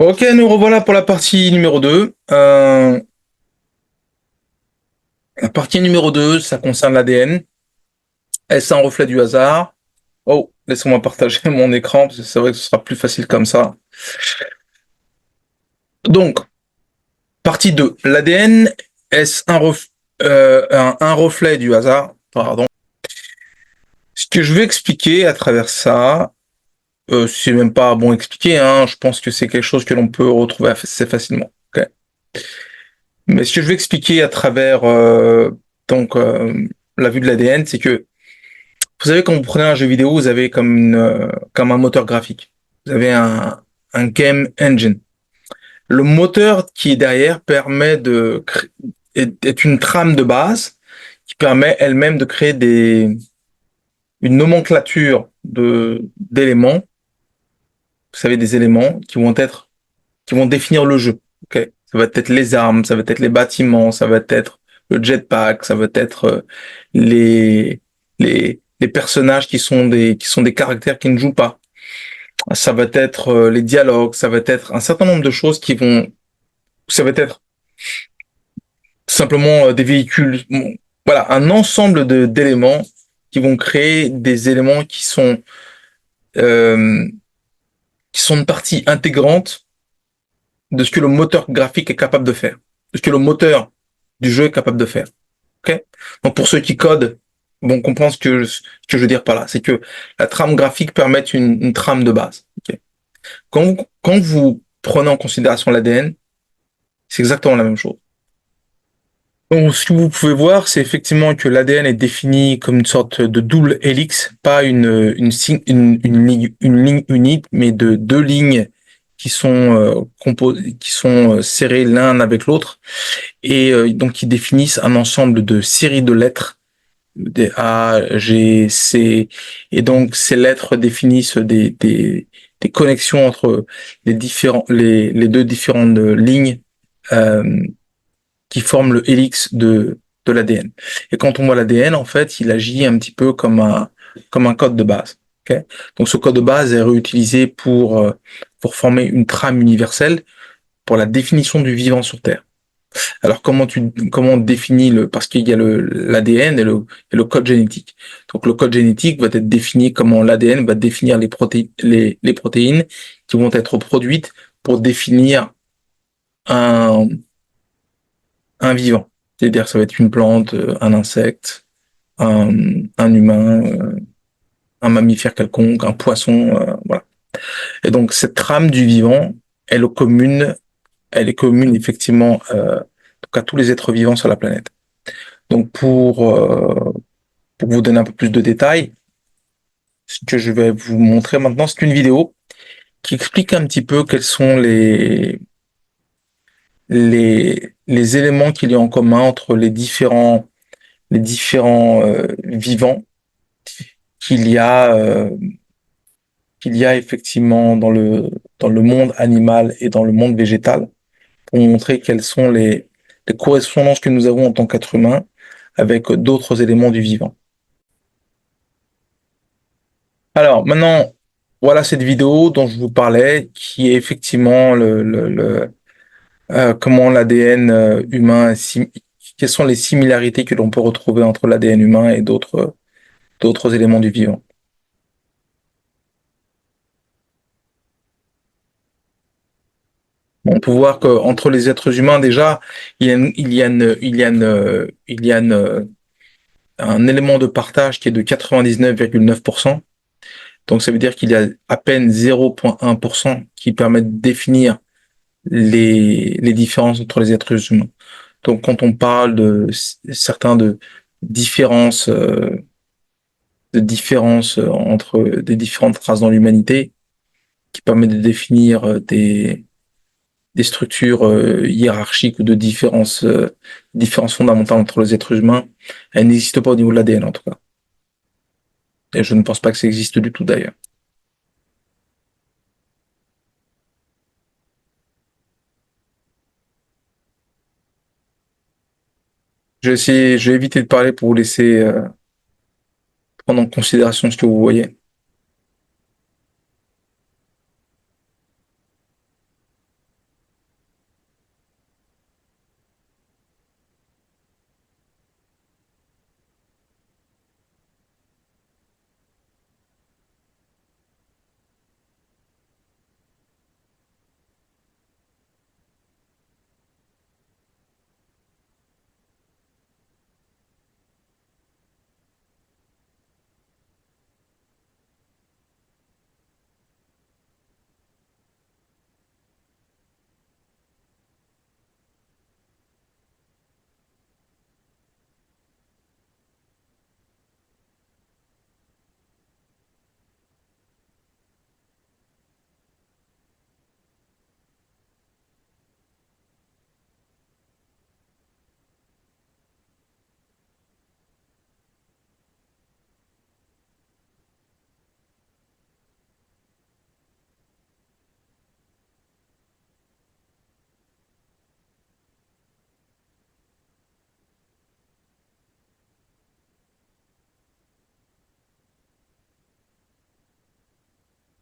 Ok, nous revoilà pour la partie numéro 2. La partie numéro 2, ça concerne l'ADN. Est-ce un reflet du hasard? Oh, laissez-moi partager mon écran, parce que c'est vrai que ce sera plus facile comme ça. Donc, partie 2. L'ADN, est-ce un reflet du hasard? Pardon. Ce que je vais expliquer à travers ça, c'est même pas bon expliquer, hein, je pense que c'est quelque chose que l'on peut retrouver assez facilement. Ok. Mais ce que je vais expliquer à travers donc la vue de l'ADN, c'est que vous savez, quand vous prenez un jeu vidéo, vous avez comme un moteur graphique. Vous avez un game engine. Le moteur qui est derrière permet est une trame de base qui permet elle-même de créer une nomenclature d'éléments. Vous savez, des éléments qui vont définir le jeu. Ok. Ça va être les armes, ça va être les bâtiments, ça va être le jetpack, ça va être les, les personnages qui sont des caractères qui ne jouent pas. Ça va être les dialogues, ça va être un certain nombre de choses ça va être simplement des véhicules. Bon, voilà, un ensemble d'éléments qui vont créer des éléments euh, qui sont une partie intégrante de ce que le moteur graphique est capable de faire, de ce que le moteur du jeu est capable de faire. Ok. Donc pour ceux qui codent, bon, comprendre ce que je veux dire par là, c'est que la trame graphique permet une trame de base. Ok. Quand vous prenez en considération l'ADN, c'est exactement la même chose. Donc, ce que vous pouvez voir, c'est effectivement que l'ADN est défini comme une sorte de double hélice, pas une ligne unique, mais de deux lignes qui sont serrées l'un avec l'autre, et donc qui définissent un ensemble de séries de lettres, des A, G, C, et donc ces lettres définissent des connexions entre les deux différentes lignes. Euh, qui forment le helix de l'ADN. Et quand on voit l'ADN, en fait, il agit un petit peu comme un code de base. Okay. Donc ce code de base est réutilisé pour former une trame universelle pour la définition du vivant sur Terre. Alors comment on définit parce qu'il y a l'ADN et le code génétique. Donc le code génétique va être défini comment l'ADN va définir les protéines qui vont être produites pour définir un, un vivant. C'est-à-dire ça va être une plante, un insecte, un humain, un mammifère quelconque, un poisson, voilà. Et donc cette trame du vivant, elle est commune, elle est commune effectivement à tous les êtres vivants sur la planète. Donc pour vous donner un peu plus de détails, ce que je vais vous montrer maintenant, c'est une vidéo qui explique un petit peu quels sont les éléments qu'il y a en commun entre les différents vivants qu'il y a qu'il y a effectivement dans le monde animal et dans le monde végétal pour montrer quelles sont les correspondances que nous avons en tant qu'être humain avec d'autres éléments du vivant. Alors maintenant, voilà cette vidéo dont je vous parlais, qui est effectivement comment l'ADN humain, quelles sont les similarités que l'on peut retrouver entre l'ADN humain et d'autres éléments du vivant. On peut voir qu'entre les êtres humains, déjà, il y a un élément de partage qui est de 99,9%. Donc, ça veut dire qu'il y a à peine 0,1% qui permet de définir les différences entre les êtres humains. Donc, quand on parle certains de différences entre des différentes races dans l'humanité, qui permet de définir des structures hiérarchiques ou de différences fondamentales entre les êtres humains, elles n'existent pas au niveau de l'ADN en tout cas. Et je ne pense pas que ça existe du tout d'ailleurs. Je vais éviter de parler pour vous laisser prendre en considération ce que vous voyez.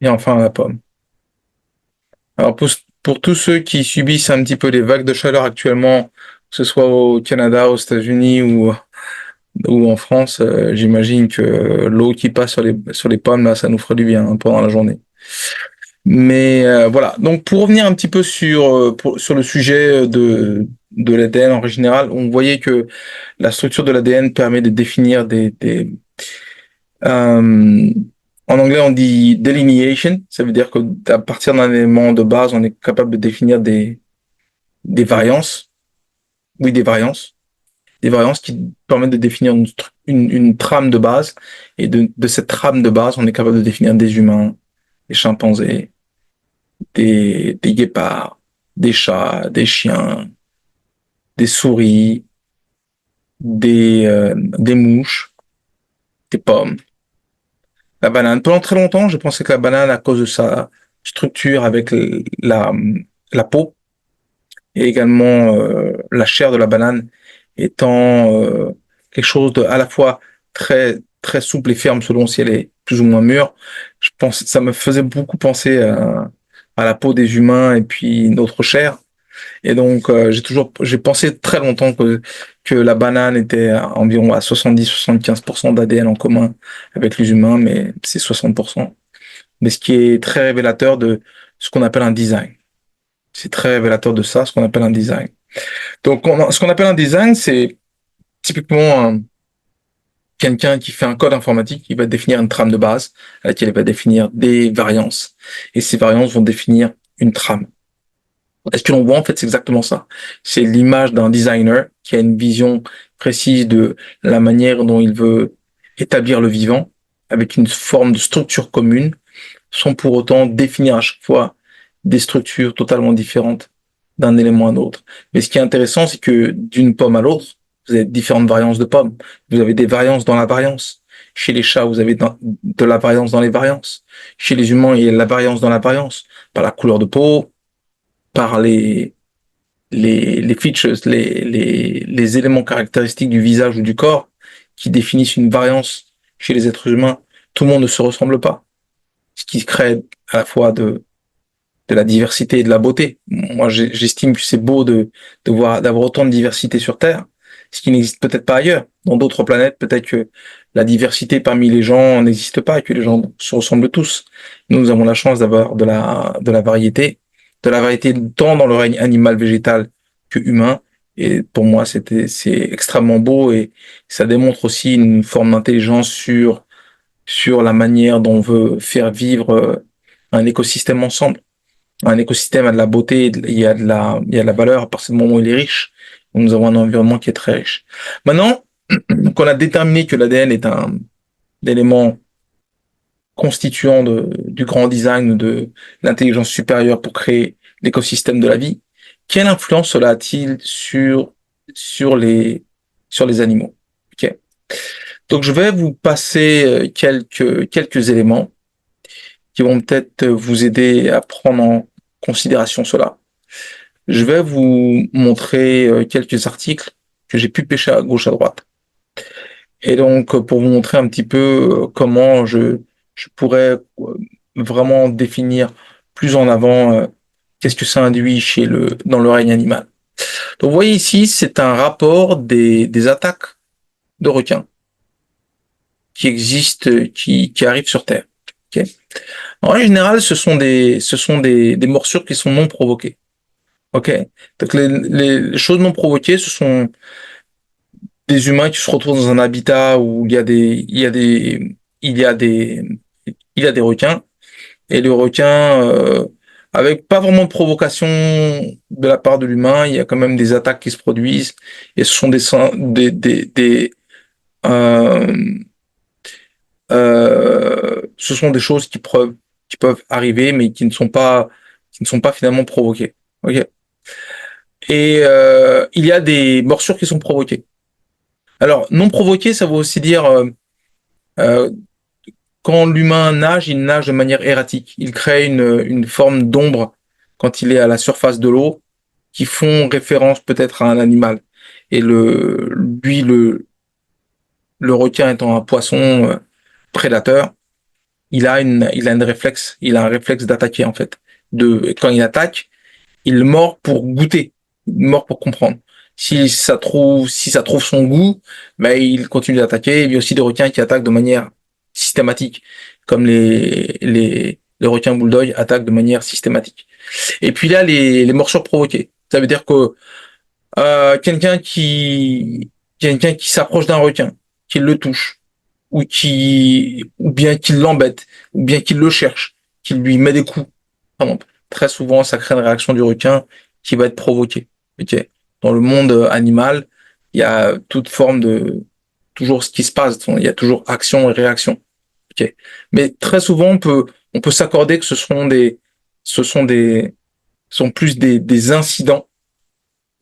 et enfin la pomme. Alors pour tous ceux qui subissent un petit peu les vagues de chaleur actuellement, que ce soit au Canada, aux États-Unis ou en France, j'imagine que l'eau qui passe sur les pommes, là, ça nous ferait du bien hein, pendant la journée. Mais voilà. Donc pour revenir un petit peu sur le sujet de l'ADN en général, on voyait que la structure de l'ADN permet de définir euh, en anglais on dit delineation, ça veut dire que à partir d'un élément de base, on est capable de définir des variances, oui des variances qui permettent de définir une trame de base et de cette trame de base, on est capable de définir des humains, des chimpanzés, des guépards, des chats, des chiens, des souris, des mouches, des pommes, la banane. Pendant très longtemps, je pensais que la banane, à cause de sa structure avec la peau et également la chair de la banane, étant quelque chose de à la fois très souple et ferme selon si elle est plus ou moins mûre. Je pense, ça me faisait beaucoup penser à la peau des humains et puis notre chair. Et donc, j'ai pensé très longtemps que la banane était environ à 70-75% d'ADN en commun avec les humains, mais c'est 60%. Mais ce qui est très révélateur de ce qu'on appelle un design. C'est très révélateur de ça, ce qu'on appelle un design. Donc, ce qu'on appelle un design, c'est typiquement quelqu'un qui fait un code informatique, il va définir une trame de base, à laquelle il va définir des variances. Et ces variances vont définir une trame. Et ce que l'on voit, en fait, c'est exactement ça. C'est l'image d'un designer qui a une vision précise de la manière dont il veut établir le vivant, avec une forme de structure commune, sans pour autant définir à chaque fois des structures totalement différentes d'un élément à un autre. Mais ce qui est intéressant, c'est que d'une pomme à l'autre, vous avez différentes variances de pommes. Vous avez des variances dans la variance. Chez les chats, vous avez de la variance dans les variances. Chez les humains, il y a de la variance dans la variance. Par la couleur de peau, par les features, les éléments caractéristiques du visage ou du corps qui définissent une variance chez les êtres humains. Tout le monde ne se ressemble pas. Ce qui crée à la fois de la diversité et de la beauté. Moi, j'estime que c'est beau d'avoir autant de diversité sur Terre, ce qui n'existe peut-être pas ailleurs. Dans d'autres planètes, peut-être que la diversité parmi les gens n'existe pas et que les gens se ressemblent tous. Nous avons la chance d'avoir de la variété tant dans le règne animal, végétal que humain. Et pour moi, c'est extrêmement beau et ça démontre aussi une forme d'intelligence sur la manière dont on veut faire vivre un écosystème ensemble. Un écosystème a de la beauté, il y a de la valeur à partir du moment où il est riche. Nous avons un environnement qui est très riche. Maintenant qu'on a déterminé que l'ADN est un élément constituant du grand design de l'intelligence supérieure pour créer l'écosystème de la vie, quelle influence cela a-t-il sur sur les animaux? Ok. Donc je vais vous passer quelques éléments qui vont peut-être vous aider à prendre en considération cela. Je vais vous montrer quelques articles que j'ai pu pêcher à gauche à droite. Et donc, pour vous montrer un petit peu comment je pourrais vraiment définir plus en avant qu'est-ce que ça induit dans le règne animal. Donc, vous voyez ici, c'est un rapport des attaques de requins qui existent, qui arrivent sur Terre. Okay. En général, ce sont des morsures qui sont non provoquées. Ok. Donc les choses non provoquées, ce sont des humains qui se retrouvent dans un habitat où il y a des requins et le requin, avec pas vraiment de provocation de la part de l'humain, il y a quand même des attaques qui se produisent et ce sont euh, ce sont des choses qui peuvent arriver mais qui ne sont pas finalement provoquées. Ok. Et il y a des morsures qui sont provoquées. Alors, non provoquées, ça veut aussi dire euh, quand l'humain nage, il nage de manière erratique. Il crée une forme d'ombre quand il est à la surface de l'eau qui font référence peut-être à un animal. Et le requin étant un poisson prédateur, il a un réflexe d'attaquer en fait. Quand il attaque, il mord pour goûter, il mord pour comprendre. Si ça trouve son goût, ben il continue d'attaquer. Il y a aussi des requins qui attaquent de manière systématique, comme les requins bulldog attaquent de manière systématique. Et puis là, les morsures provoquées. Ça veut dire que euh, quelqu'un qui quelqu'un qui s'approche d'un requin, qui le touche, ou bien qu'il l'embête, ou bien qu'il le cherche, qu'il lui met des coups. Par exemple, très souvent, ça crée une réaction du requin qui va être provoquée. Ok. Dans le monde animal, il y a toute forme de toujours ce qui se passe. Il y a toujours action et réaction. Ok. Mais très souvent, on peut s'accorder que ce sont des, sont plus des incidents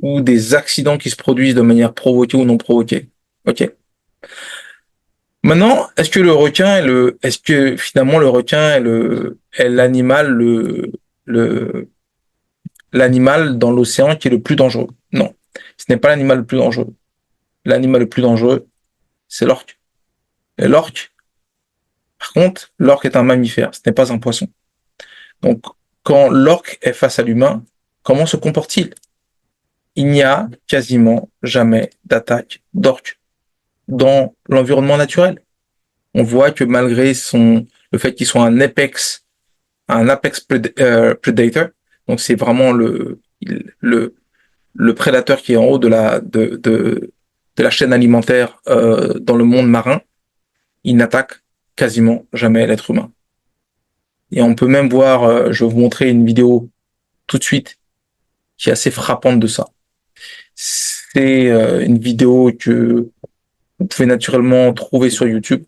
ou des accidents qui se produisent de manière provoquée ou non provoquée. Ok. Maintenant, est-ce que finalement le requin est le, l'animal dans l'océan qui est le plus dangereux? Non. Ce n'est pas l'animal le plus dangereux. L'animal le plus dangereux, c'est l'orque. Et l'orque, par contre, l'orque est un mammifère, ce n'est pas un poisson. Donc, quand l'orque est face à l'humain, comment se comporte-t-il? Il n'y a quasiment jamais d'attaque d'orque dans l'environnement naturel. On voit que malgré le fait qu'il soit un predator, donc c'est vraiment le, le prédateur qui est en haut de la chaîne alimentaire dans le monde marin, il n'attaque quasiment jamais l'être humain. Et on peut même voir, je vais vous montrer une vidéo tout de suite qui est assez frappante de ça. C'est une vidéo que vous pouvez naturellement trouver sur YouTube,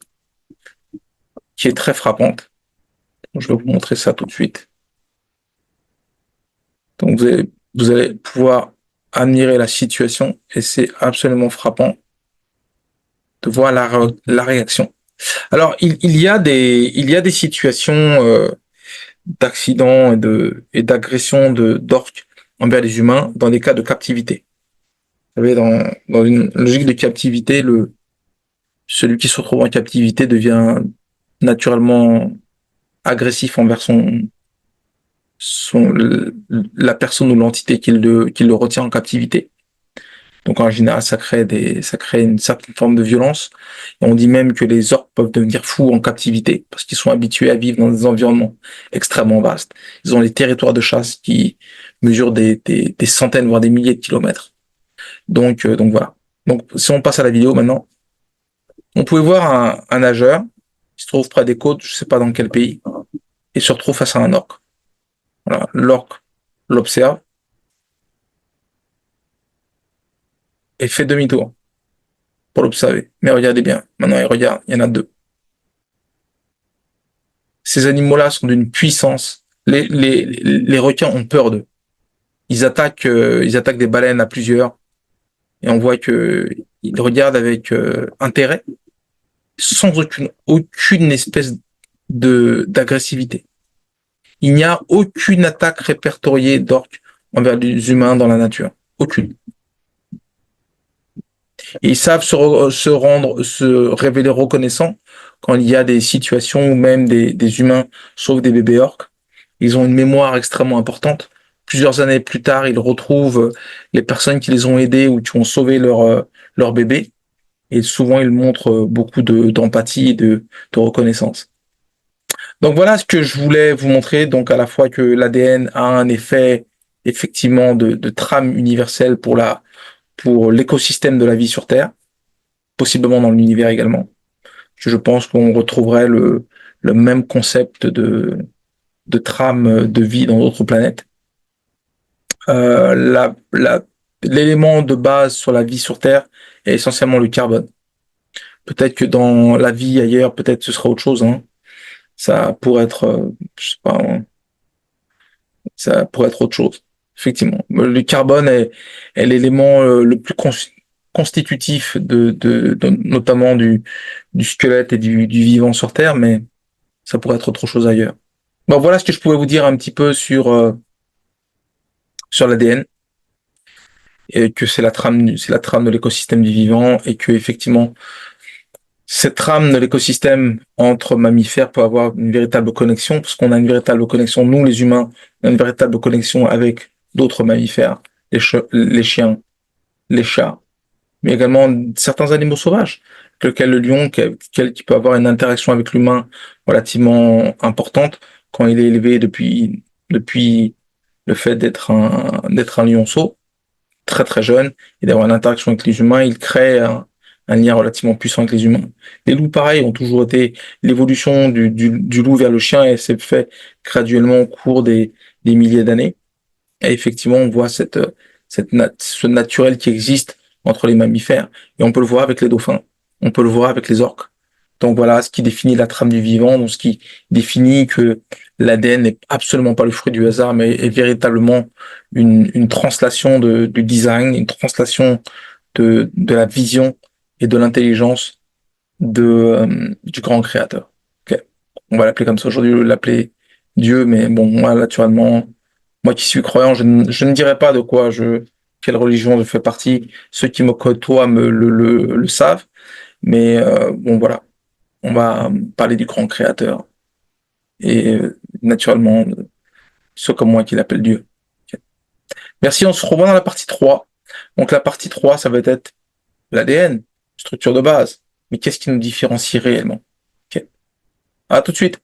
qui est très frappante. Je vais vous montrer ça tout de suite. Donc vous allez pouvoir admirer la situation et c'est absolument frappant de voir la réaction. Alors il y a des situations d'accidents et d'agression d'orques envers les humains dans des cas de captivité. Vous savez, dans une logique de captivité, celui qui se retrouve en captivité devient naturellement agressif envers son, la personne ou l'entité qui le retient en captivité. Donc en général, ça crée une certaine forme de violence. Et on dit même que les orques peuvent devenir fous en captivité parce qu'ils sont habitués à vivre dans des environnements extrêmement vastes. Ils ont des territoires de chasse qui mesurent des centaines, voire des milliers de kilomètres. Donc voilà. Donc si on passe à la vidéo maintenant, on pouvait voir un nageur qui se trouve près des côtes, je sais pas dans quel pays, et se retrouve face à un orque. Voilà. L'orque l'observe et fait demi-tour pour l'observer. Mais regardez bien, maintenant il regarde, il y en a deux. Ces animaux-là sont d'une puissance. Les requins ont peur d'eux. Ils attaquent des baleines à plusieurs, et on voit que ils regardent avec intérêt, sans aucune espèce d'agressivité. Il n'y a aucune attaque répertoriée d'orques envers les humains dans la nature. Aucune. Et ils savent se révéler reconnaissants quand il y a des situations où même des humains sauvent des bébés orques. Ils ont une mémoire extrêmement importante. Plusieurs années plus tard, ils retrouvent les personnes qui les ont aidés ou qui ont sauvé leur bébé. Et souvent, ils montrent beaucoup d'empathie et de reconnaissance. Donc voilà ce que je voulais vous montrer. Donc à la fois que l'ADN a un effet effectivement de trame universelle pour l'écosystème de la vie sur Terre, possiblement dans l'univers également. Je pense qu'on retrouverait le même concept de trame de vie dans d'autres planètes. Euh, la, la, L'élément de base sur la vie sur Terre est essentiellement le carbone. Peut-être que dans la vie ailleurs, peut-être ce sera autre chose. Hein. Ça pourrait être, je sais pas, hein, ça pourrait être autre chose. Effectivement, le carbone est l'élément le plus constitutif notamment du squelette et du vivant sur Terre, mais ça pourrait être autre chose ailleurs. Bon, voilà ce que je pouvais vous dire un petit peu sur l'ADN et que c'est la trame de l'écosystème du vivant et que effectivement Cette trame de l'écosystème entre mammifères peut avoir une véritable connexion, parce qu'on a une véritable connexion, nous les humains, on a une véritable connexion avec d'autres mammifères, les chiens, les chats, mais également certains animaux sauvages, lequel le lion, qui peut avoir une interaction avec l'humain relativement importante quand il est élevé depuis le fait d'être un lionceau très très jeune et d'avoir une interaction avec les humains, il crée un lien relativement puissant avec les humains. Les loups, pareil, ont toujours été l'évolution du loup vers le chien et s'est fait graduellement au cours des milliers d'années. Et effectivement, on voit ce naturel qui existe entre les mammifères. Et on peut le voir avec les dauphins. On peut le voir avec les orques. Donc voilà ce qui définit la trame du vivant, donc ce qui définit que l'ADN n'est absolument pas le fruit du hasard, mais est véritablement une translation du design, une translation de la vision et de l'intelligence du grand créateur. Okay. On va l'appeler comme ça aujourd'hui, l'appeler Dieu, mais bon, moi, naturellement, moi qui suis croyant, je ne dirais pas quelle religion je fais partie. Ceux qui me côtoient le savent, mais bon, voilà. On va parler du grand créateur et naturellement, ceux comme moi qui l'appellent Dieu. Okay. Merci, on se revoit dans la partie 3. Donc la partie 3, ça va être l'ADN, structure de base. Mais qu'est-ce qui nous différencie réellement? Okay. À tout de suite.